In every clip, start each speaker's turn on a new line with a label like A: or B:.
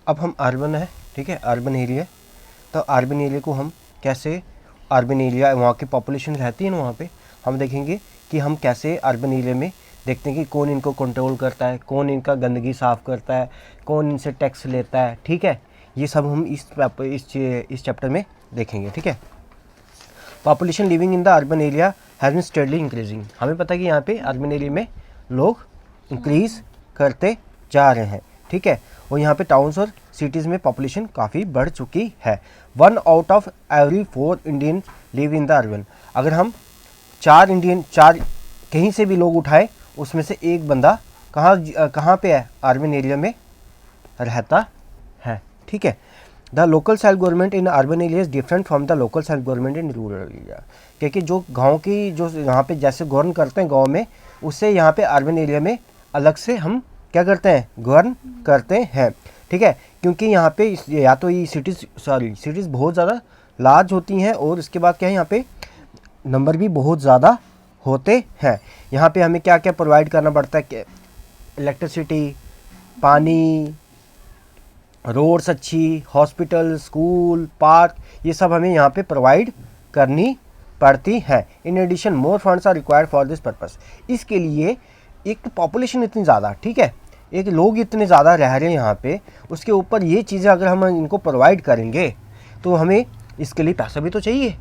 A: अब हम अर्बन है, ठीक है, अर्बन एरिया। तो अर्बन एरिया को हम कैसे, अर्बन एरिया वहाँ की पॉपुलेशन रहती है ना वहाँ पे, हम देखेंगे कि हम कैसे अर्बन एरिया में देखते हैं कि कौन इनको कंट्रोल करता है, कौन इनका गंदगी साफ़ करता है, कौन इनसे टैक्स लेता है, ठीक है। ये सब हम इस चैप्टर में देखेंगे, ठीक है। Population living in the urban area has been steadily increasing. हमें पता है कि यहाँ पे अर्बन एरिया में लोग इंक्रीज़ करते जा रहे हैं, ठीक है। और यहाँ पे टाउन्स और सिटीज़ में पॉपुलेशन काफ़ी बढ़ चुकी है। 1 out of every 4 Indian live in the urban. अगर हम 4 कहीं से भी लोग उठाए, उसमें से एक बंदा कहाँ पे है, अर्बन एरिया में रहता है, ठीक है। The local self government in urban area is different from the local self government in rural area. क्योंकि जो गांव की जो यहाँ पे जैसे गवर्न करते हैं गांव में, उससे यहाँ पे अर्बन एरिया में अलग से हम क्या करते हैं, गवर्न करते हैं, ठीक है। क्योंकि यहाँ पे या तो ये सिटीज़ बहुत ज़्यादा लार्ज होती हैं, और उसके बाद क्या है, यहाँ पे नंबर भी बहुत ज़्यादा होते हैं। यहाँ पे हमें क्या क्या प्रोवाइड करना पड़ता है कि इलेक्ट्रिसिटी, पानी, रोड्स अच्छी, हॉस्पिटल, स्कूल, पार्क, ये सब हमें यहाँ पे प्रोवाइड करनी पड़ती है। In addition more funds are required for this purpose. इसके लिए एक तो पॉपुलेशन इतनी ज़्यादा, ठीक है, एक लोग इतने ज़्यादा रह रहे हैं यहाँ पे, उसके ऊपर ये चीज़ें अगर हम इनको प्रोवाइड करेंगे तो हमें इसके लिए पैसा भी तो चाहिए,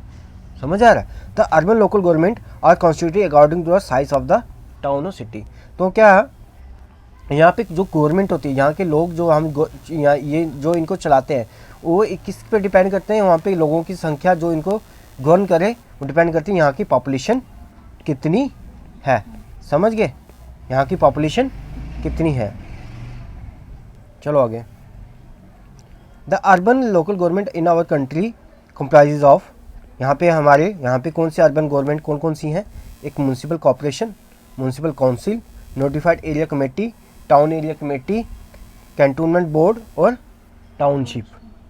A: समझ आ रहा है। The urban local government are constituted according to the size of the town और सिटी। तो क्या यहाँ पे जो गवर्नमेंट होती है, यहाँ के लोग जो हम यहाँ ये जो इनको चलाते हैं, वो किस पे डिपेंड करते हैं, वहाँ पे लोगों की संख्या जो इनको गवर्न करे वो डिपेंड करती है यहाँ की पॉपुलेशन कितनी है, समझ गए, यहाँ की पॉपुलेशन कितनी है। चलो आगे। The urban local government in our country comprises of, यहाँ पे कौन सी अर्बन गवर्नमेंट कौन सी हैं, एक municipal corporation, municipal council, notified area committee, town area committee, cantonment board और टाउनशिप,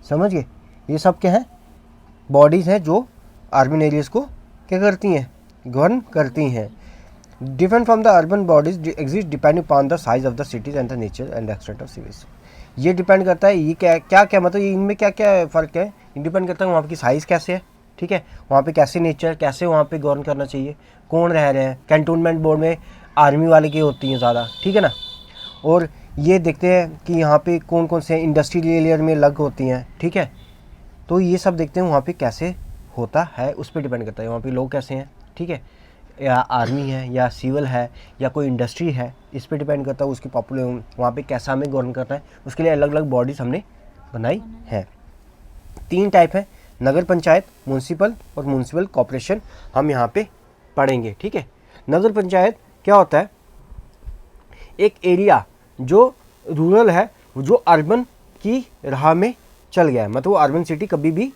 A: समझ गए। ये सब क्या हैं, बॉडीज़ हैं जो अर्बन एरियाज़ को क्या करती हैं, गवर्न करती हैं। Different from the urban bodies exist depending upon the size of the cities and the nature and extent of cities. ये डिपेंड करता है, ये क्या मतलब इनमें क्या क्या फ़र्क है, ये डिपेंड करता है वहाँ की साइज़ कैसे है, ठीक है, वहाँ पे कैसे नेचर, कैसे वहाँ पे गवर्न करना चाहिए, कौन रह रहे हैं। कैंटोनमेंट बोर्ड में आर्मी वाले की होती हैं ज़्यादा, ठीक है ना। और ये देखते हैं कि यहाँ पे कौन कौन से इंडस्ट्रियल एरिया में लग होती हैं, ठीक है। तो ये सब देखते हैं वहाँ पे कैसे होता है, उस पर डिपेंड करता है वहाँ पे लोग कैसे हैं, ठीक है, या आर्मी है या सिविल है या कोई इंडस्ट्री है, इस पर डिपेंड करता है उसकी पॉपुलेशन, वहाँ पे कैसा हमें गवर्न करता है, उसके लिए अलग अलग बॉडीज़ हमने बनाई है। 3 टाइप है, नगर पंचायत, म्यूनसिपल और म्यूनसिपल कॉर्पोरेशन, हम यहाँ पे पढ़ेंगे, ठीक है। नगर पंचायत क्या होता है, एक एरिया जो रूरल है, जो अर्बन की राह में चल गया है, मतलब वो अर्बन सिटी कभी भी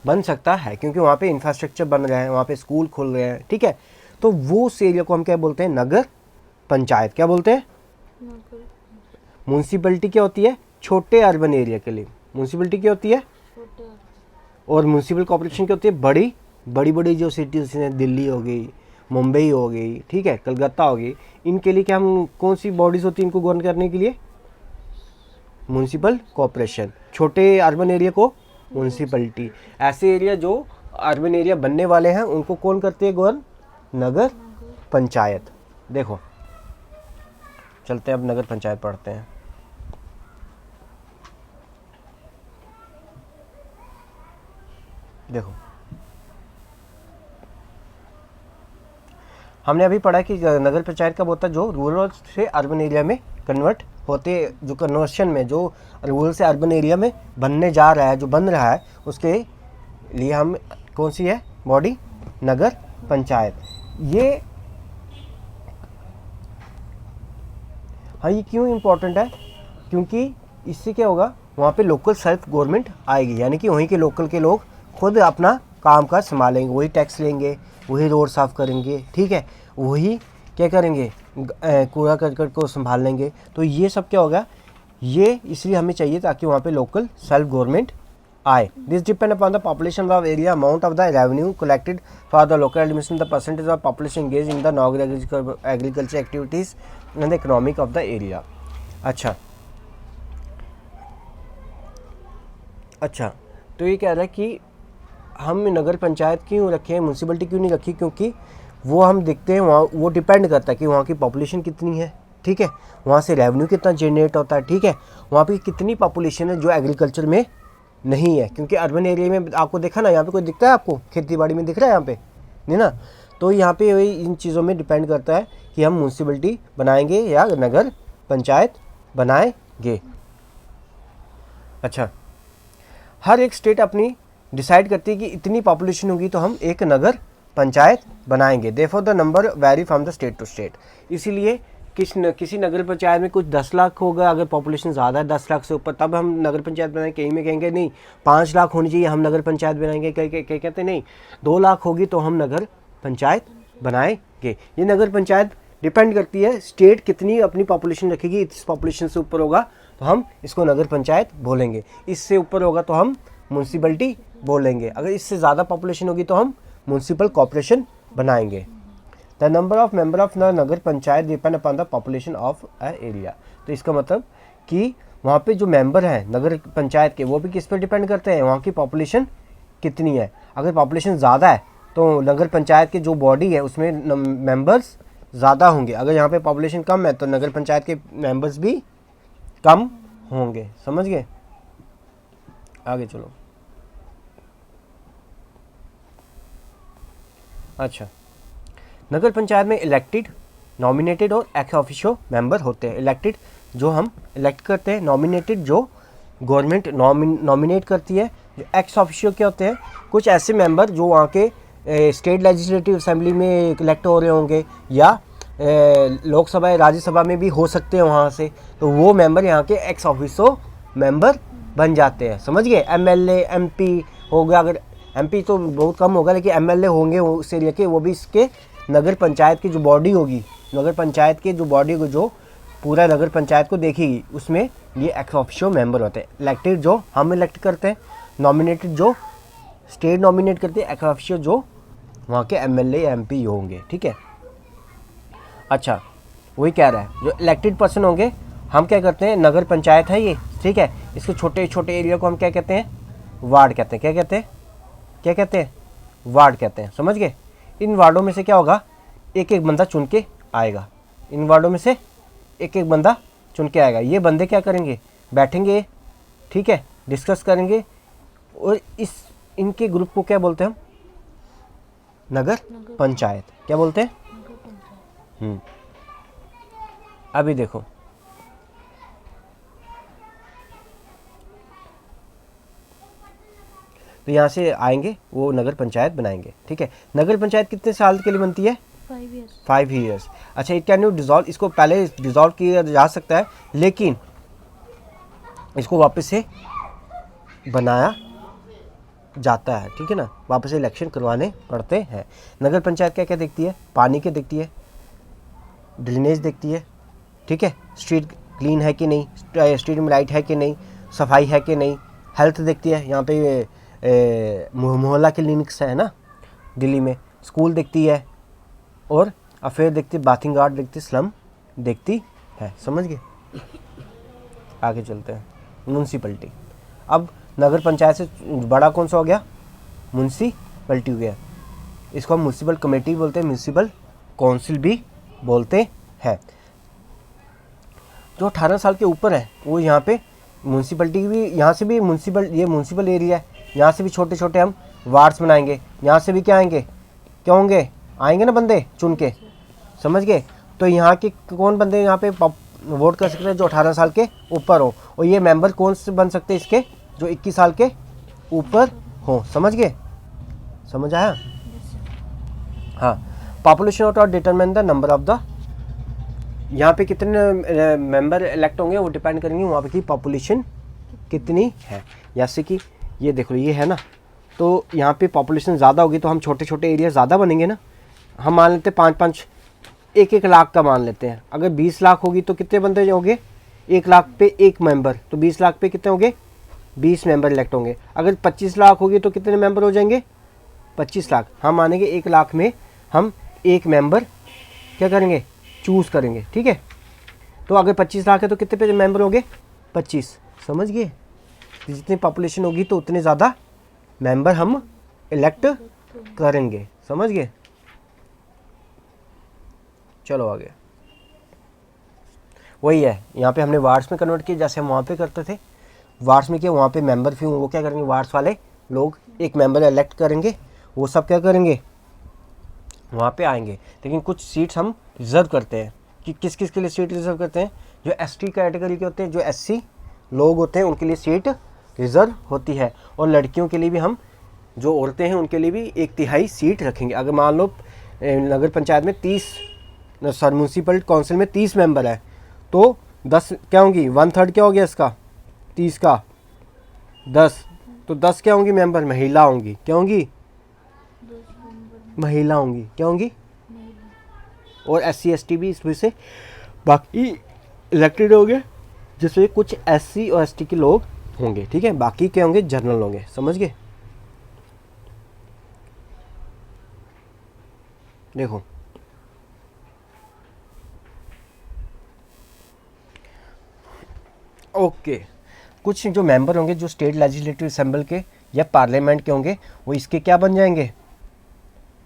A: बन सकता है, क्योंकि वहाँ पे इंफ्रास्ट्रक्चर बन रहे हैं, वहाँ पे स्कूल खुल रहे हैं, ठीक है। तो वो उस एरिया को हम क्या बोलते हैं, नगर पंचायत। क्या बोलते हैं, म्यूनसिपलिटी क्या होती है, छोटे अर्बन एरिया के लिए म्यूनसिपलिटी क्या होती है, और म्यूनसिपल कॉर्पोरेशन क्या होती है, बड़ी बड़ी जो सिटीज़ हैं, दिल्ली हो गई, मुंबई हो गई, ठीक है, कलकत्ता हो गई, इनके लिए क्या हम कौन सी बॉडीज़ होती है इनको गवर्न करने के लिए, म्यूनसिपल कॉर्पोरेशन। छोटे अर्बन एरिया को म्यूनसिपलिटी। ऐसे एरिया जो अर्बन एरिया बनने वाले हैं उनको कौन करते हैं गवर्न, नगर पंचायत। देखो चलते हैं अब नगर पंचायत पढ़ते हैं। देखो हमने अभी पढ़ा कि नगर पंचायत कब होता है, जो रूरल से अर्बन एरिया में कन्वर्ट होते, जो कन्वर्शन में जो रूरल से अर्बन एरिया में बनने जा रहा है, जो बन रहा है, उसके लिए हम कौन सी है बॉडी, नगर पंचायत। ये हाँ, ये क्यों इम्पोर्टेंट है, क्योंकि इससे क्या होगा, वहाँ पे लोकल सेल्फ गवर्नमेंट आएगी, यानी कि वहीं के लोकल के लोग खुद अपना काम काज संभालेंगे, वही टैक्स लेंगे, वही रोड साफ़ करेंगे, ठीक है, वही क्या करेंगे, कूड़ा करकट को संभाल लेंगे। तो ये सब क्या होगा, ये इसलिए हमें चाहिए ताकि वहाँ पे लोकल सेल्फ गवर्नमेंट आए। This depend upon the population of area, amount of the revenue collected for the local administration, the percentage of population engage in the non agriculture activities and the economic of the area. अच्छा, अच्छा, तो ये कह रहा है कि हम नगर पंचायत क्यों रखें, म्यूनसिपलिटी क्यों नहीं रखी, क्योंकि वो हम देखते हैं वहाँ, वो डिपेंड करता है कि वहाँ की पॉपुलेशन कितनी है, ठीक है, वहाँ से रेवेन्यू कितना जनरेट होता है, ठीक है, वहाँ पे कितनी पॉपुलेशन है जो एग्रीकल्चर में नहीं है, क्योंकि अर्बन एरिया में आपको देखा ना, यहाँ पे कोई दिखता है आपको खेती बाड़ी में दिख रहा है यहाँ पे नहीं ना, तो यहाँ पे वही इन चीज़ों में डिपेंड करता है कि हम म्यूनसिपलिटी बनाएंगे या नगर पंचायत बनाएंगे। अच्छा, हर एक स्टेट अपनी डिसाइड करती है कि इतनी पॉपुलेशन होगी तो हम एक नगर पंचायत बनाएंगे। Therefore the number vary from the state to state. इसीलिए किसी नगर पंचायत में कुछ 10 लाख होगा, अगर पॉपुलेशन ज़्यादा है 10 लाख से ऊपर, तब हम नगर पंचायत बनाएंगे। कहीं में कहेंगे नहीं 5 लाख होनी चाहिए हम नगर पंचायत बनाएंगे, कहीं कहते नहीं 2 लाख होगी तो हम नगर पंचायत बनाएंगे। ये नगर पंचायत डिपेंड करती है स्टेट कितनी अपनी पॉपुलेशन रखेगी, इस पॉपुलेशन से ऊपर होगा तो हम इसको नगर पंचायत बोलेंगे, इससे ऊपर होगा तो हम म्यूनसिपलिटी बोलेंगे, अगर इससे ज़्यादा पॉपुलेशन होगी तो हम म्यूनसिपल कॉर्पोरेशन बनाएंगे। The number of member of Nagar panchayat depend upon the population of a area. तो इसका मतलब कि वहाँ पे जो मेंबर हैं नगर पंचायत के वो भी किस पर डिपेंड करते हैं, वहाँ की पॉपुलेशन कितनी है। अगर पॉपुलेशन ज़्यादा है तो नगर पंचायत की जो बॉडी है उसमें मेंबर्स ज़्यादा होंगे, अगर यहाँ पे पॉपुलेशन कम है तो नगर पंचायत के मेंबर्स भी कम होंगे। समझ गए, आगे चलो। अच्छा, नगर पंचायत में इलेक्टेड, नॉमिनेटेड और एक्स ऑफिशियो मेंबर होते हैं। इलेक्टेड जो हम इलेक्ट करते हैं, नॉमिनेटेड जो गवर्नमेंट नॉमिनेट करती है, जो एक्स ऑफिशियो क्या होते हैं, कुछ ऐसे मेंबर जो वहाँ के स्टेट लेजिस्लेटिव असेंबली में इलेक्ट हो रहे होंगे या लोकसभा या राज्यसभा में भी हो सकते हैं वहाँ से, तो वो मेंबर यहाँ के एक्स ऑफिशियो मेंबर बन जाते हैं। समझ गए, एमएलए एमपी हो गया, अगर एमपी तो बहुत कम होगा लेकिन एमएलए होंगे उससे लेके, वो भी इसके नगर पंचायत की जो बॉडी होगी, नगर पंचायत की जो बॉडी को जो पूरा नगर पंचायत को देखेगी, उसमें ये एक्स ऑफिशियो मेंबर होते हैं। इलेक्टेड जो हम इलेक्ट करते हैं, नॉमिनेटेड जो स्टेट नॉमिनेट करती है, एक्स ऑफिशियो जो वहाँ के एमएलए एमपी होंगे। ठीक है, अच्छा वही कह रहा है जो इलेक्टेड पर्सन होंगे, हम क्या करते हैं, नगर पंचायत है ये, ठीक है, इसके छोटे छोटे एरिया को हम क्या कहते हैं, वार्ड कहते हैं। क्या कहते हैं, क्या कहते हैं, वार्ड कहते हैं। समझ गए, इन वार्डों में से क्या होगा, एक एक बंदा चुन के आएगा, इन वार्डों में से एक एक बंदा चुन के आएगा। ये बंदे क्या करेंगे, बैठेंगे, ठीक है, डिस्कस करेंगे, और इनके ग्रुप को क्या बोलते हैं हम, नगर पंचायत। क्या बोलते हैं, अभी देखो, तो यहाँ से आएंगे वो नगर पंचायत बनाएंगे। ठीक है, नगर पंचायत कितने साल के लिए बनती है, 5 ईयर्स। अच्छा, इट कैन यू डिजॉल्व, इसको पहले डिजॉल्व किया जा सकता है लेकिन इसको वापस से बनाया जाता है। ठीक है ना, वापस से इलेक्शन करवाने पड़ते हैं। नगर पंचायत क्या क्या देखती है, पानी के देखती है, ड्रेनेज देखती है, ठीक है, स्ट्रीट क्लीन है कि नहीं, स्ट्रीट में लाइट है कि नहीं, सफाई है कि नहीं, हेल्थ देखती है, यहाँ पे मोहल्ला क्लिनिक्स है ना दिल्ली में, स्कूल देखती है, और अफेयर देखती है, बाथिंग गार्ड देखती है, स्लम देखती है। समझ गए, आगे चलते हैं। म्यूनसिपलिटी, अब नगर पंचायत से बड़ा कौन सा हो गया, म्यूनसिपलिटी हो गया। इसको हम म्यूनसिपल कमेटी बोलते हैं, म्यूनसिपल काउंसिल भी बोलते हैं। जो 18 साल के ऊपर है वो यहाँ पे म्यूनसिपलिटी भी, यहाँ से भी म्यूनसिपल, ये म्यूनसिपल एरिया है, यहाँ से भी छोटे छोटे हम वार्ड्स बनाएंगे, यहाँ से भी क्या आएंगे, क्या होंगे, आएंगे ना बंदे चुन के। समझ गए, तो यहाँ के कौन बंदे यहाँ पे वोट कर सकते हैं, जो 18 साल के ऊपर हो, और ये मेंबर कौन से बन सकते हैं इसके, जो 21 साल के ऊपर हो। समझ गए, समझ आया, हाँ। पॉपुलेशन और determine the number of the, यहाँ पे कितने मेंबर इलेक्ट होंगे वो डिपेंड करेंगे वहाँ पे की पॉपुलेशन कितनी है। जैसे कि ये देखो, ये है ना, तो यहाँ पे पॉपुलेशन ज़्यादा होगी तो हम छोटे छोटे एरिया ज़्यादा बनेंगे ना। हम मान लेते हैं 5-5, 1-1 लाख का मान लेते हैं। अगर 20 लाख होगी तो कितने बंदे होंगे, 1 लाख पे 1 मेंबर, तो 20 लाख पे कितने होंगे, 20 मेंबर इलेक्ट होंगे। अगर 25 लाख होगी तो कितने मेंबर हो जाएंगे, 25 लाख। हम मानेंगे 1 लाख में हम 1 मेंबर क्या करेंगे, चूज़ करेंगे। ठीक है, तो अगर 25 लाख है तो कितने पे मेंबर होंगे, 25। समझ गए, जितनी पॉपुलेशन होगी तो उतने ज़्यादा मेंबर हम इलेक्ट करेंगे, समझ गए। चलो आगे, वही है, यहाँ पे हमने वार्ड्स में कन्वर्ट किया जैसे हम वहाँ पे करते थे। वार्ड्स में किया, वहाँ पे मेंबर भी वो क्या करेंगे, वार्ड्स वाले लोग एक मेंबर इलेक्ट करेंगे, वो सब क्या करेंगे, वहाँ पे आएंगे। लेकिन कुछ सीट्स हम रिजर्व करते हैं कि किस किस के लिए सीट रिजर्व करते हैं, जो एसटी कैटेगरी के होते हैं, जो एससी लोग होते हैं, उनके लिए सीट रिजर्व होती है। और लड़कियों के लिए भी हम, जो औरतें हैं उनके लिए भी 1/3 सीट रखेंगे। अगर मान लो नगर पंचायत में 30 म्यूनसिपल काउंसिल में 30 मेंबर है तो 10 क्या होंगी, 1/3 क्या हो गया इसका, 30 का 10, तो 10 क्या होंगी मेंबर, महिला होंगी। क्या होंगी, महिला होंगी। क्या होंगी, और SC ST भी इसमें से बाकी इलेक्टेड होंगे, जिसमें कुछ SC और ST के लोग होंगे, ठीक है। बाकी क्या होंगे, जनरल होंगे, समझ गए। देखो ओके, कुछ जो मेंबर होंगे जो स्टेट लेजिस्लेटिव असेंबली के या पार्लियामेंट के होंगे, वो इसके क्या बन जाएंगे,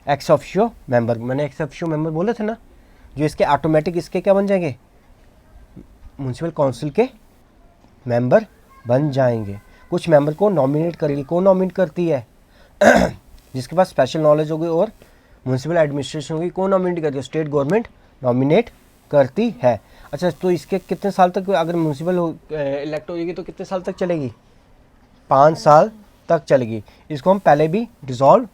A: एक्स ऑफिशियो मेंबर। मैंने एक्स ऑफिशियो मेंबर बोले थे ना, जो इसके ऑटोमेटिक इसके क्या बन जाएंगे, म्यूनसिपल काउंसिल के मेंबर बन जाएंगे। कुछ मेंबर को नॉमिनेट करेगी, कौन नॉमिनेट करती है, जिसके पास स्पेशल नॉलेज होगी और म्यूनसिपल एडमिनिस्ट्रेशन होगी, कौन नॉमिनेट करती है, स्टेट गवर्नमेंट नॉमिनेट करती है। अच्छा, तो इसके कितने साल तक, अगर म्यूनसिपल इलेक्ट हो जाएगी तो कितने साल तक चलेगी, 5 साल तक चलेगी। इसको हम पहले भी डिसॉल्व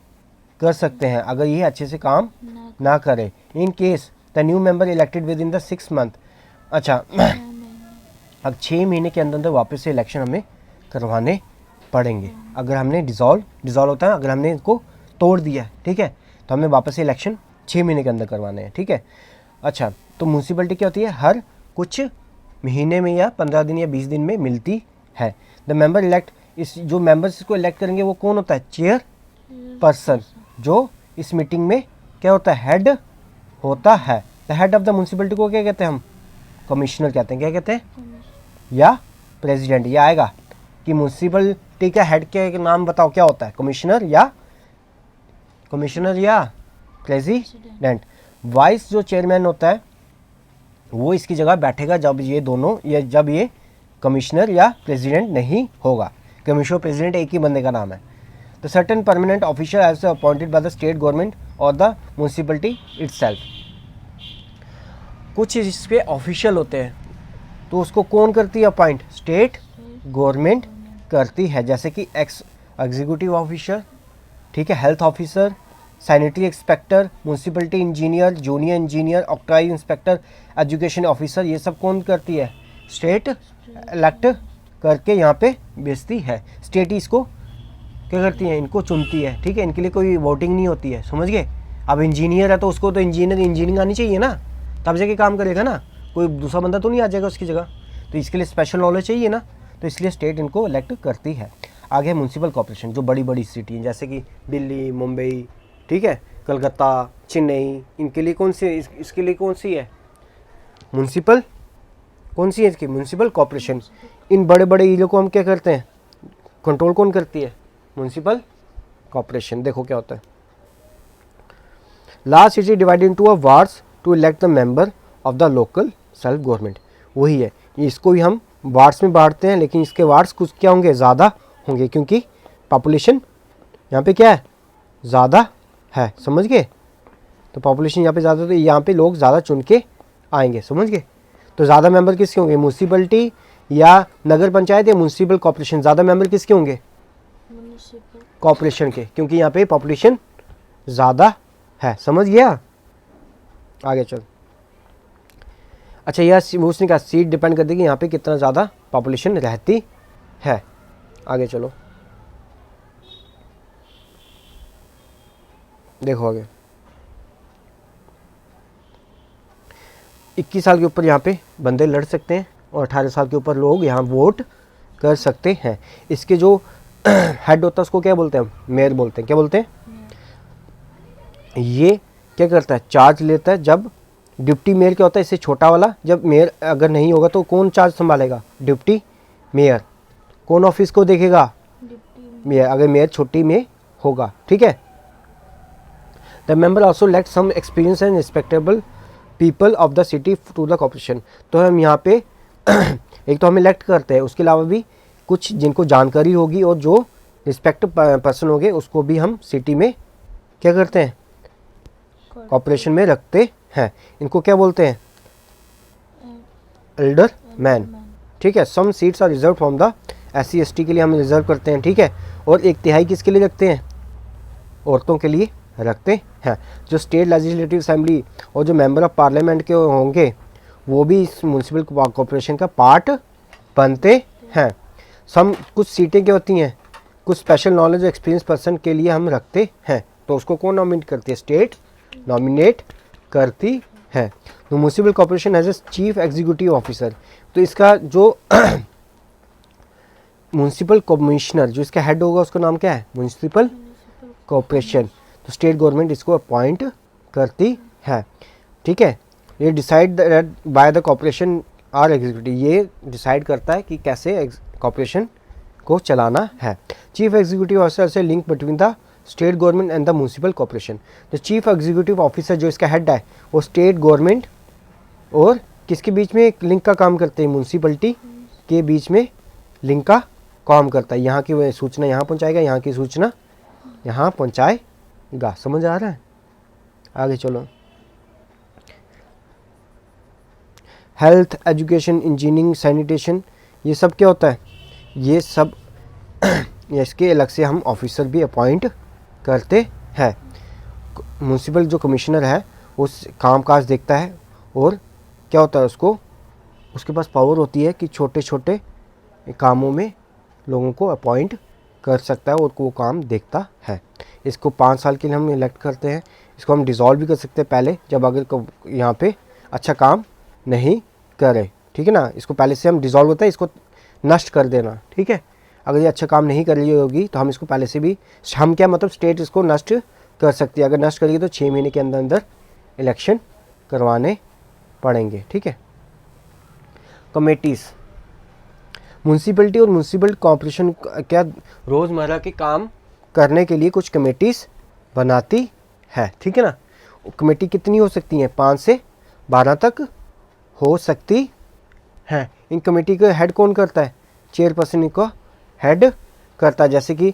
A: कर सकते हैं अगर ये अच्छे से काम ना करे। In case the new member elected with in the 6 month. अच्छा, अब 6 महीने के अंदर अंदर वापस से इलेक्शन हमें करवाने पड़ेंगे। अगर हमने डिसॉल्व होता है, अगर हमने इसको तोड़ दिया, ठीक है, तो हमें वापस से इलेक्शन 6 महीने के अंदर करवाने हैं, ठीक है। अच्छा, तो म्यूनसिपलिटी क्या होती है, हर कुछ महीने में या 15 दिन या 20 दिन में मिलती है। द मेंबर इलेक्ट, इस जो मेंबर्स को इलेक्ट करेंगे वो कौन होता है, चेयर पर्सन, जो इस मीटिंग में क्या होता है, हेड होता है। The head of the municipality को क्या कहते हैं हम, कमिश्नर कहते हैं। क्या कहते हैं, या प्रेसिडेंट। ये आएगा कि म्यूनसिपलिटी का हेड के नाम बताओ क्या होता है, कमिश्नर या प्रेसिडेंट। वाइस जो चेयरमैन होता है वो इसकी जगह बैठेगा जब ये कमिश्नर या प्रेसिडेंट नहीं होगा। कमिश्नर प्रेसिडेंट एक ही बंदे का नाम है। The certain permanent official as appointed by the state government और द म्यूनसिपलिटी इटसेल्फ। कुछ इस पे ऑफिशियल होते हैं तो उसको कौन करती है अपॉइंट, स्टेट गवर्नमेंट करती है। जैसे कि एग्जीक्यूटिव ऑफिसर, ठीक है, health officer, sanitary inspector, municipality engineer, junior engineer, octroi inspector, education officer, ये सब कौन करती है, स्टेट इलेक्ट करके यहाँ पे भेजती है। स्टेट इसको क्या करती है, इनको चुनती है, ठीक है। इनके लिए कोई वोटिंग नहीं होती है, समझ गए। अब इंजीनियर है तो उसको तो इंजीनियरिंग आनी चाहिए ना, तब जाके काम करेगा ना, कोई दूसरा बंदा तो नहीं आ जाएगा उसकी जगह, तो इसके लिए स्पेशल नॉलेज चाहिए ना, तो इसलिए स्टेट इनको इलेक्ट करती है। आगे म्यूनसिपल कॉर्पोरेशन, जो बड़ी बड़ी सिटी हैं जैसे कि दिल्ली, मुंबई, ठीक है, कलकत्ता, चेन्नई, इनके लिए कौन सी, इसके लिए कौन सी है म्यूनसिपल, कौन सी है इसकी, म्यूनसिपल कॉर्पोरेशन। इन बड़े बड़े एरिया को हम क्या करते हैं, कंट्रोल कौन करती है, म्यूनसिपल कॉर्पोरेशन। देखो क्या होता है, large city divided into a wards to elect the member of the local self government. वही है, इसको भी हम वार्ड्स में बांटते हैं, लेकिन इसके वार्ड्स कुछ क्या होंगे, ज़्यादा होंगे, क्योंकि पॉपुलेशन यहाँ पे क्या है, ज़्यादा है, समझ गए। तो पॉपुलेशन यहाँ पे ज़्यादा, तो यहाँ पे लोग ज़्यादा चुन के आएंगे, समझ गए। तो ज़्यादा मेंबर किसके होंगे, म्यूनसिपलिटी या नगर पंचायत या म्यूनसिपल कॉर्पोरेशन, ज़्यादा मेंबर किसके होंगे, कॉर्पोरेशन के, क्योंकि यहाँ पे पॉपुलेशन ज़्यादा है, समझ गया। आगे चल। अच्छा, यह उसने कहा सीट डिपेंड करती है कि यहाँ पे कितना ज़्यादा पॉपुलेशन रहती है। आगे चलो, देखो आगे। 21 साल के ऊपर यहाँ पे बंदे लड़ सकते हैं और 18 साल के ऊपर लोग यहाँ वोट कर सकते हैं। इसके जो हेड होता है उसको क्या बोलते हैं, मेयर बोलते हैं। क्या बोलते हैं, ये क्या करता है, चार्ज लेता है। जब डिप्टी मेयर क्या होता है, इससे छोटा वाला, जब मेयर अगर नहीं होगा तो कौन चार्ज संभालेगा, डिप्टी मेयर। कौन ऑफिस को देखेगा? मेयर, अगर मेयर छुट्टी में होगा, ठीक है। The member also elect some experience and respectable people of the city to the corporation. तो हम यहाँ पे एक तो हम इलेक्ट करते हैं, उसके अलावा भी कुछ जिनको जानकारी होगी और जो रिस्पेक्ट पर्सन होंगे उसको भी हम सिटी में क्या करते हैं, कॉर्पोरेशन में रखते हैं। इनको क्या बोलते हैं? एल्डर मैन, ठीक है। Some seats are reserve from the SC ST के लिए हम रिजर्व करते हैं, ठीक है। और 1/3 किसके लिए रखते हैं? औरतों के लिए रखते हैं। जो स्टेट लेजिस्लेटिव असेंबली और जो मेंबर ऑफ पार्लियामेंट के होंगे वो भी इस म्यूनसिपल कॉर्पोरेशन का पार्ट बनते हैं। सम कुछ सीटें क्या होती हैं, कुछ स्पेशल नॉलेज एक्सपीरियंस पर्सन के लिए हम रखते हैं, तो उसको कौन नॉमिनेट करती है? स्टेट नॉमिनेट करती है। तो municipal corporation as a chief executive officer, तो इसका जो म्यूनसिपल कमिश्नर जो इसका हेड होगा उसका नाम क्या है? Municipal corporation. तो स्टेट गवर्नमेंट इसको अपॉइंट करती है, ठीक है। ये decide by the corporation or executive, ये डिसाइड करता है कि कैसे कॉर्पोरेशन को चलाना है। चीफ एग्जीक्यूटिव ऑफिसर से link between the state government and the municipal corporation. The chief executive officer जो इसका हेड है वो स्टेट गवर्नमेंट और किसके बीच में एक लिंक का काम करते हैं? म्यूनसिपलिटी के बीच में लिंक का काम करता है। यहाँ की सूचना यहाँ पहुँचाएगा, यहाँ की सूचना यहाँ पहुँचाएगा। समझ आ रहा है? आगे चलो। हेल्थ, एजुकेशन, इंजीनियरिंग, सैनिटेशन, ये सब क्या होता है? ये सब इसके अलग से हम ऑफिसर भी अपॉइंट करते हैं। म्यूनसिपल जो कमिश्नर है उस काम काज देखता है और क्या होता है, उसके पास पावर होती है कि छोटे छोटे कामों में लोगों को अपॉइंट कर सकता है और वो काम देखता है। इसको 5 साल के लिए हम इलेक्ट करते हैं। इसको हम डिज़ोल्व भी कर सकते हैं पहले, जब अगर यहाँ पे अच्छा काम नहीं करे, ठीक है ना। इसको पहले से हम डिज़ोल्व होता है, इसको नष्ट कर देना, ठीक है। अगर ये अच्छा काम नहीं कर रही होगी तो हम इसको पहले से भी, हम क्या मतलब स्टेट इसको नष्ट कर सकती है। अगर नष्ट करेगी तो 6 महीने के अंदर अंदर इलेक्शन करवाने पड़ेंगे, ठीक है। कमेटीज़, म्यूनसिपलिटी और म्यूनसिपल कॉर्पोरेशन क्या रोज़मर्रा के काम करने के लिए कुछ कमेटीज़ बनाती है, ठीक है ना। कमेटी कितनी हो सकती हैं? 5 से 12 तक हो सकती है। इन कमेटी का हेड कौन करता है? चेयरपर्सन इनको हेड करता है। जैसे कि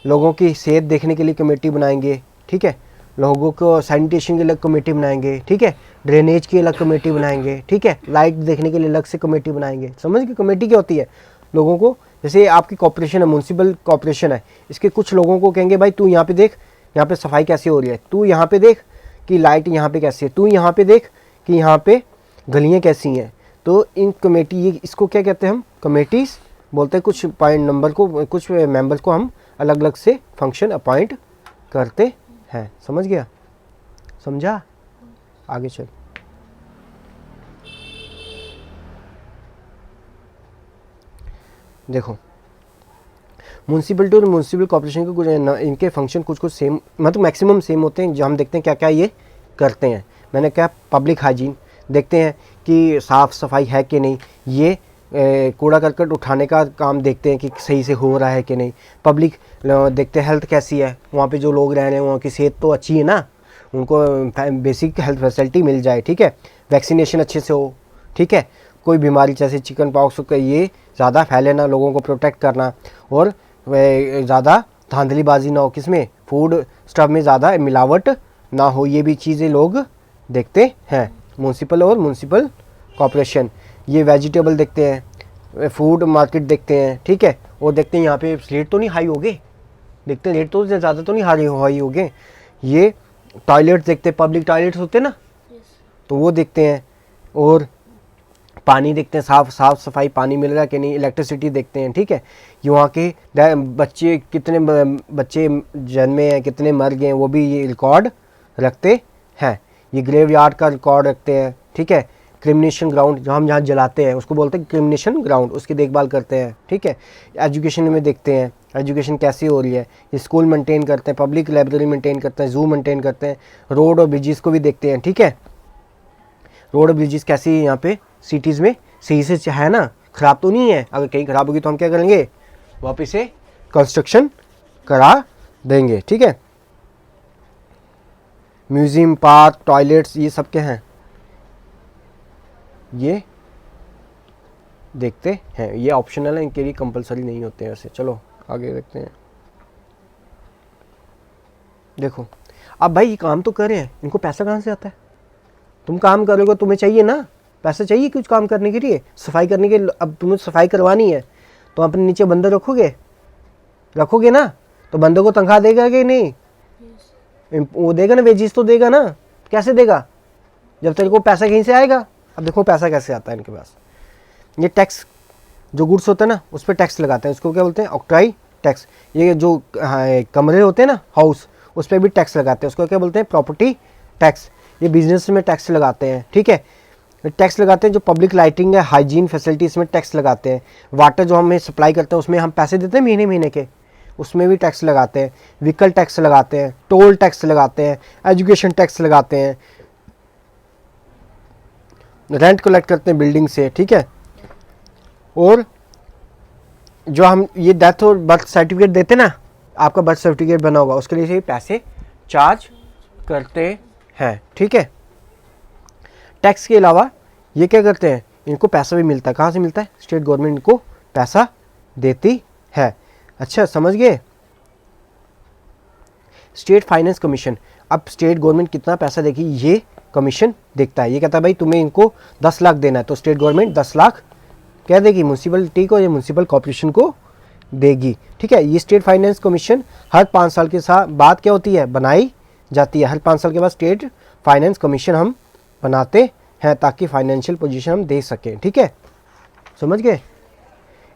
A: लोगों की सेहत देखने के लिए कमेटी बनाएंगे, ठीक है। लोगों को सैनिटेशन की अलग कमेटी बनाएंगे, ठीक है। ड्रेनेज की अलग कमेटी बनाएंगे, ठीक है। लाइट देखने के लिए अलग से कमेटी बनाएंगे। समझ गए? कमेटी क्या होती है? लोगों को, जैसे आपकी कॉर्पोरेशन है, म्यूनसिपल कॉर्पोरेशन है, इसके कुछ लोगों को कहेंगे भाई तू यहाँ पे देख, यहाँ पे सफाई कैसी हो रही है, तू यहाँ पे देख कि लाइट यहाँ पे कैसी है, तू यहाँ पे देख कि यहाँ पे गलियाँ कैसी हैं। तो इन कमेटी, ये इसको क्या कहते हैं हम? कमेटीज़ बोलते हैं। कुछ पॉइंट नंबर को, कुछ मेंबर्स को हम अलग अलग से फंक्शन अपॉइंट करते हैं। समझ गया? समझा? आगे चल। देखो, म्यूनसिपलिटी और म्यूनसिपल कॉर्पोरेशन के कुछ इनके फंक्शन कुछ सेम, मतलब मैक्सिमम सेम होते हैं। जो हम देखते हैं क्या क्या ये करते हैं। मैंने क्या, पब्लिक हाइजीन देखते हैं कि साफ़ सफाई है कि नहीं, ये कूड़ा करकट उठाने का काम देखते हैं कि सही से हो रहा है कि नहीं। पब्लिक देखते हैं हेल्थ कैसी है, वहाँ पे जो लोग रह रहे हैं वहाँ की सेहत तो अच्छी है ना, उनको बेसिक हेल्थ फैसिलिटी मिल जाए, ठीक है। वैक्सीनेशन अच्छे से हो, ठीक है। कोई बीमारी जैसे चिकन पॉक्स ये ज़्यादा फैले ना, लोगों को प्रोटेक्ट करना। और ज़्यादा धांधलीबाजी ना हो, किसमें? फूड स्टफ में ज़्यादा मिलावट ना हो, ये भी चीज़ें लोग देखते हैं। म्यूनसिपल और म्यूनसिपल कॉर्पोरेशन ये वेजिटेबल देखते हैं, फूड मार्केट देखते हैं, ठीक है। और देखते हैं यहाँ पे रेट तो नहीं हाई हो गए, देखते हैं रेट तो ज़्यादा तो नहीं हाई हो गए। ये टॉयलेट्स देखते हैं, पब्लिक टॉयलेट्स होते हैं ना, तो वो देखते हैं। और पानी देखते हैं, साफ सफाई पानी मिल रहा है कि नहीं। इलेक्ट्रिसिटी देखते हैं, ठीक है। यहाँ के बच्चे, कितने बच्चे जन्मे हैं, कितने मर गए हैं, वो भी ये रिकॉर्ड रखते हैं। ये ग्रेव यार्ड का रिकॉर्ड रखते हैं, ठीक है। क्रिमिनेशन ग्राउंड जो हम जहाँ जलाते हैं उसको बोलते हैं क्रिमिनेशन ग्राउंड, उसकी देखभाल करते हैं, ठीक है। एजुकेशन में देखते हैं एजुकेशन कैसी हो रही है, स्कूल मेंटेन करते हैं, पब्लिक लाइब्रेरी मेंटेन करते हैं, जू मेंटेन करते हैं, रोड और ब्रिजेस को भी देखते हैं, ठीक है। रोड और ब्रिजेस कैसी है यहाँ पे सिटीज़ में, सही से है ना, ख़राब तो नहीं है, अगर कहीं ख़राब होगी तो हम क्या करेंगे, वापस से कंस्ट्रक्शन करा देंगे। ठीक है, म्यूज़ियम, पार्क, टॉयलेट्स, ये सब क्या हैं, ये देखते हैं, ये ऑप्शनल है, इनके लिए कंपलसरी नहीं होते हैं वैसे। चलो आगे देखते हैं। देखो अब भाई ये काम तो कर रहे हैं, इनको पैसा कहाँ से आता है? तुम काम करोगे, तुम्हें चाहिए ना पैसा, चाहिए कुछ काम करने के लिए, सफाई करने के लिए। अब तुम्हें सफाई करवानी है तो अपने नीचे बंदे रखोगे ना, तो बंदों को तनख्वाह देगा कि नहीं? वो देगा ना, वेजिस तो देगा ना। कैसे देगा? जब तेरे को पैसा कहीं से आएगा। अब देखो पैसा कैसे आता है इनके पास। ये टैक्स, जो गुड्स होता है ना उस पर टैक्स लगाते हैं, उसको क्या बोलते हैं, ऑक्ट्राई टैक्स। ये जो कमरे होते हैं ना, हाउस, उस पर भी टैक्स लगाते हैं, उसको क्या बोलते हैं, प्रॉपर्टी टैक्स। ये बिजनेस में टैक्स लगाते हैं। ठीक है, टैक्स लगाते हैं। जो पब्लिक लाइटिंग है, हाइजीन फैसिलिटीज़ में टैक्स लगाते हैं। वाटर जो हमें सप्लाई करते हैं उसमें हम पैसे देते हैं महीने महीने के, उसमें भी टैक्स लगाते हैं। व्हीकल टैक्स लगाते हैं, टोल टैक्स लगाते हैं, एजुकेशन टैक्स लगाते हैं, रेंट कलेक्ट करते हैं बिल्डिंग से। ठीक है, और जो हम ये डेथ और बर्थ सर्टिफिकेट देते ना, आपका बर्थ सर्टिफिकेट बना होगा, उसके लिए से पैसे चार्ज करते हैं। ठीक है, टैक्स के अलावा ये क्या करते हैं, इनको पैसा भी मिलता है। कहाँ से मिलता है? स्टेट गवर्नमेंट इनको पैसा देती है। अच्छा समझ गए? स्टेट फाइनेंस कमीशन, अब स्टेट गवर्नमेंट कितना पैसा देगी ये कमीशन देखता है। ये कहता है भाई तुम्हें इनको 10 लाख देना है, तो स्टेट गवर्नमेंट 10 लाख क्या देगी, म्यूनसिपलिटी को या म्यूनसिपल कॉर्पोरेशन को देगी। ठीक है, ये स्टेट फाइनेंस कमीशन हर 5 साल के साथ बाद क्या होती है, बनाई जाती है। हर 5 साल के बाद स्टेट फाइनेंस कमीशन हम बनाते हैं ताकि फाइनेंशियल पोजीशन हम दे सकें। ठीक है, समझ गए?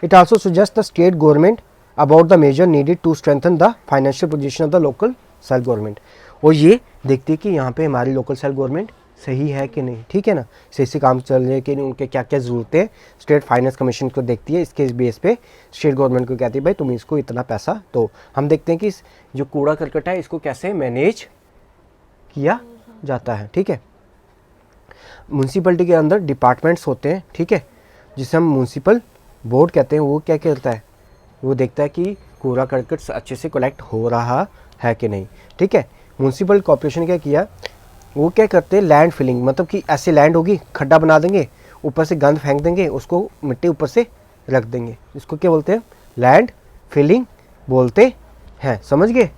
A: It also suggest the state government about the measure needed to strengthen the financial position of the local self government. और ये देखती है कि यहाँ पे हमारी लोकल सेल्फ गवर्नमेंट सही है कि नहीं। ठीक है ना, सही से काम चल रहे हैं कि नहीं, उनके क्या क्या ज़रूरतें स्टेट फाइनेंस कमीशन को देखती है। इसके बेस पे स्टेट गवर्नमेंट को कहती है भाई तुम इसको इतना पैसा दो। हम देखते हैं कि जो कूड़ा करकट है इसको कैसे मैनेज किया जाता है। ठीक है, म्यूनसिपलिटी के अंदर डिपार्टमेंट्स होते हैं। ठीक है, जिसे हम म्यूनसिपल बोर्ड कहते हैं। वो क्या करता है, वो देखता है कि कूड़ा करकट अच्छे से कलेक्ट हो रहा है कि नहीं। ठीक है, म्यूनसिपल कॉर्पोरेशन क्या किया, वो क्या करते हैं, लैंड फिलिंग, मतलब कि ऐसे लैंड होगी, खड्डा बना देंगे, ऊपर से गंद फेंक देंगे, उसको मिट्टी ऊपर से रख देंगे। इसको क्या बोलते हैं, लैंड फिलिंग बोलते हैं। समझ गए?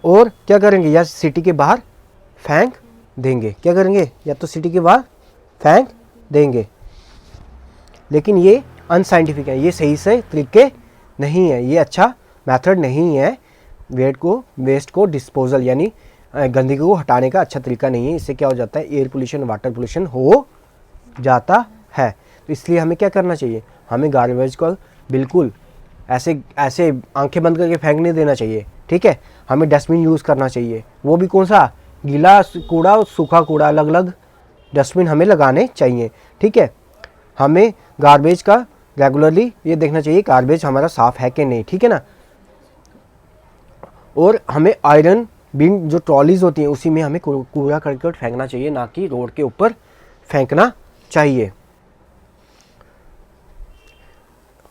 A: और क्या करेंगे, या सिटी के बाहर फेंक देंगे। क्या करेंगे, या तो सिटी के बाहर फेंक देंगे। लेकिन ये अनसाइंटिफिक है, ये सही से तरीके नहीं है, ये अच्छा मेथड नहीं है। वेस्ट को डिस्पोजल यानी गंदगी को हटाने का अच्छा तरीका नहीं है। इससे क्या हो जाता है, एयर पोल्यूशन, वाटर पोल्यूशन हो जाता है। तो इसलिए हमें क्या करना चाहिए, हमें गार्बेज को बिल्कुल ऐसे ऐसे आंखें बंद करके फेंक नहीं देना चाहिए। ठीक है, हमें डस्टबिन यूज़ करना चाहिए। वो भी कौन सा, गीला कूड़ा और सूखा कूड़ा, अलग अलग डस्टबिन हमें लगाने चाहिए। ठीक है, हमें गार्बेज का रेगुलरली ये देखना चाहिए गार्बेज हमारा साफ़ है कि नहीं। ठीक है ना, और हमें आयरन बिन जो ट्रॉलीज होती हैं उसी में हमें कूड़ा करकट फेंकना चाहिए, ना कि रोड के ऊपर फेंकना चाहिए।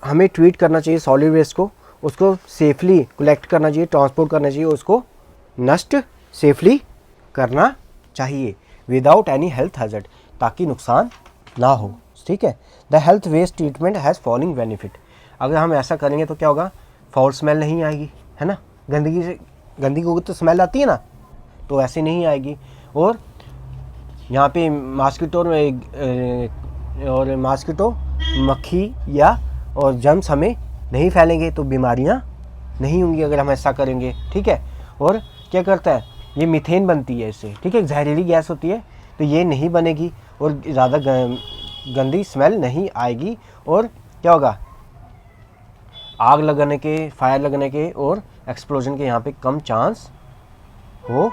A: हमें ट्रीट करना चाहिए सॉलिड वेस्ट को, उसको सेफली कलेक्ट करना चाहिए, ट्रांसपोर्ट करना चाहिए, उसको नष्ट सेफली करना चाहिए विदाउट एनी हेल्थ हैजर्ड, ताकि नुकसान ना हो। ठीक है, the health waste treatment has following benefit. अगर हम ऐसा करेंगे तो क्या होगा, फाउल स्मेल नहीं आएगी, है ना। गंदगी को तो स्मेल आती है ना, तो ऐसे नहीं आएगी। और यहाँ पे मास्किटो मक्खी या और जर्म्स हमें नहीं फैलेंगे, तो बीमारियाँ नहीं होंगी अगर हम ऐसा करेंगे। ठीक है, और क्या करता है, ये मीथेन बनती है इससे। ठीक है, जहरीली गैस होती है, तो ये नहीं बनेगी और ज़्यादा गंदी स्मेल नहीं आएगी। और क्या होगा, आग लगाने के, फायर लगने के और एक्सप्लोजन के यहाँ पे कम चांस हो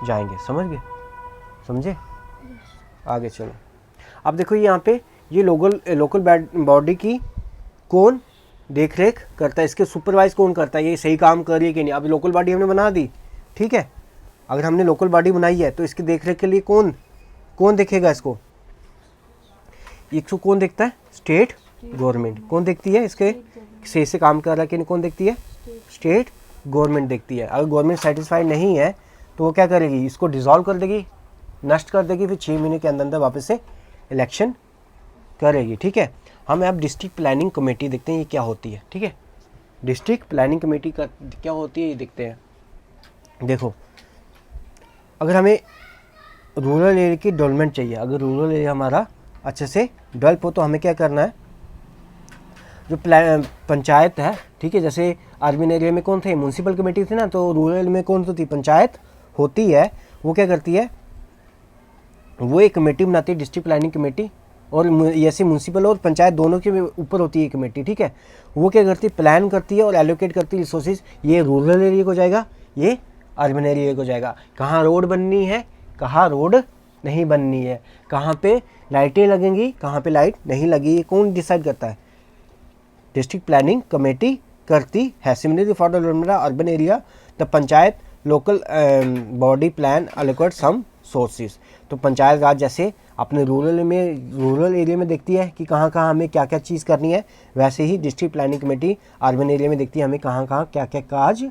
A: जाएंगे। समझे? आगे चलो। अब देखो यहाँ पे ये लोकल बॉडी की कौन देख रेख करता है, इसके सुपरवाइज कौन करता है, ये सही काम कर रही है कि नहीं। अब लोकल बॉडी हमने बना दी। ठीक है, अगर हमने लोकल बॉडी बनाई है तो इसकी देख रेख के लिए कौन देखेगा इसको, इसको कौन देखता है? State government. कौन देखती है? इसके सही से काम कर रहा है कि नहीं, कौन देखती है? स्टेट गवर्नमेंट देखती है। अगर गवर्नमेंट सेटिस्फाइड नहीं है तो वो क्या करेगी? इसको डिसॉल्व कर देगी, नष्ट कर देगी, फिर 6 महीने के अंदर अंदर वापस से इलेक्शन करेगी। ठीक है, हम अब डिस्ट्रिक्ट प्लानिंग कमेटी देखते हैं ये क्या होती है। ठीक है, डिस्ट्रिक्ट प्लानिंग कमेटी का क्या होती है ये देखते हैं। देखो, अगर हमें रूरल एरिया की डेवलपमेंट चाहिए, अगर रूरल एरिया हमारा अच्छे से डेवलप हो तो हमें क्या करना है? जो पंचायत है, ठीक है, जैसे अर्बन एरिया में कौन थे? म्यूनसिपल कमेटी थी ना, तो रूरल में कौन होती? पंचायत होती है। वो क्या करती है? वो एक कमेटी बनाती है, डिस्ट्रिक्ट प्लानिंग कमेटी, और ऐसे म्यूनसिपल और पंचायत दोनों के ऊपर होती है कमेटी। ठीक है, वो क्या करती है? प्लान करती है और एलोकेट करती है रिसोर्सेज। ये रूरल एरिया को जाएगा, ये अर्बन एरिया को जाएगा। कहाँ रोड बननी है, कहाँ रोड नहीं बननी है, कहाँ पे लाइटें लगेंगी, कहाँ पे लाइट नहीं लगी, कौन डिसाइड करता है? डिस्ट्रिक्ट प्लानिंग कमेटी करती है। Similarly for the development of urban area the panchayat local body plan allocate some sources. तो पंचायत राज जैसे अपने रूरल एरिया में देखती है कि कहाँ कहाँ हमें क्या क्या चीज़ करनी है, वैसे ही district planning committee urban area में देखती है हमें कहाँ कहाँ क्या क्या काज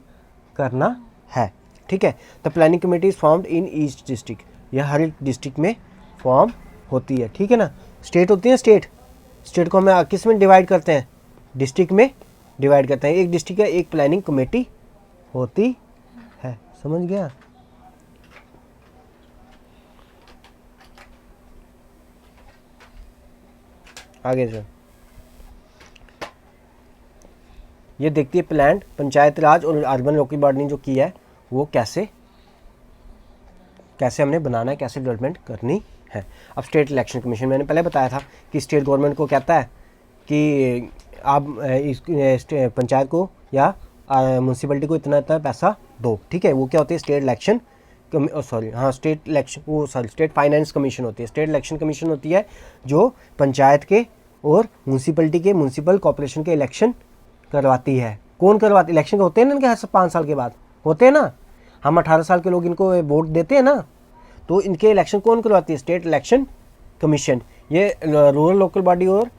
A: करना है। ठीक है, the planning committee is formed in each district. यह हर एक डिस्ट्रिक्ट में फॉर्म होती है। ठीक है ना, स्टेट होती है, स्टेट को हम किस में डिवाइड करते हैं? डिस्ट्रिक्ट में डिवाइड करते हैं। एक डिस्ट्रिक्ट है, एक प्लानिंग कमेटी होती है। समझ गया? आगे चल, ये देखती है प्लान पंचायत राज और अर्बन लोकल बॉडी ने जो किया है वो कैसे हमने बनाना है, कैसे डेवलपमेंट करनी है। अब स्टेट इलेक्शन कमीशन, मैंने पहले बताया था कि स्टेट गवर्नमेंट को कहता है कि आप इस पंचायत को या म्यूनसिपलिटी को इतना इतना पैसा दो। ठीक है, वो क्या होती है? State election state finance commission होती है। स्टेट इलेक्शन कमीशन होती है जो पंचायत के और म्यूनसिपलिटी के, म्यूनसिपल कॉर्पोरेशन के इलेक्शन करवाती है। कौन करवाती? इलेक्शन होते हैं ना इनके हर 5 साल के बाद होते हैं ना, हम 18 साल के लोग इनको वोट देते हैं ना, तो इनके इलेक्शन कौन करवाती है? State election commission. ये रूरल लोकल बॉडी और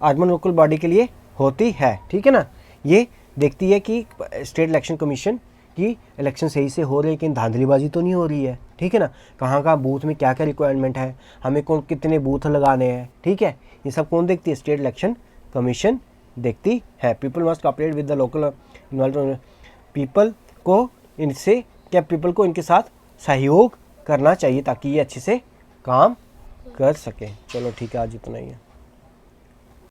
A: अर्बन लोकल बॉडी के लिए होती है। ठीक है ना, ये देखती है कि स्टेट इलेक्शन कमीशन की इलेक्शन सही से हो रही है, लेकिन धांधलीबाजी तो नहीं हो रही है। ठीक है ना, कहाँ कहाँ बूथ में क्या क्या रिक्वायरमेंट है, हमें कौन कितने बूथ लगाने हैं। ठीक है, ये सब कौन देखती है? स्टेट इलेक्शन कमीशन देखती है। People must cooperate with the local people को इनसे क्या पीपल को इनके साथ सहयोग करना चाहिए ताकि ये अच्छे से काम कर सकें। चलो ठीक है, आज इतना ही है।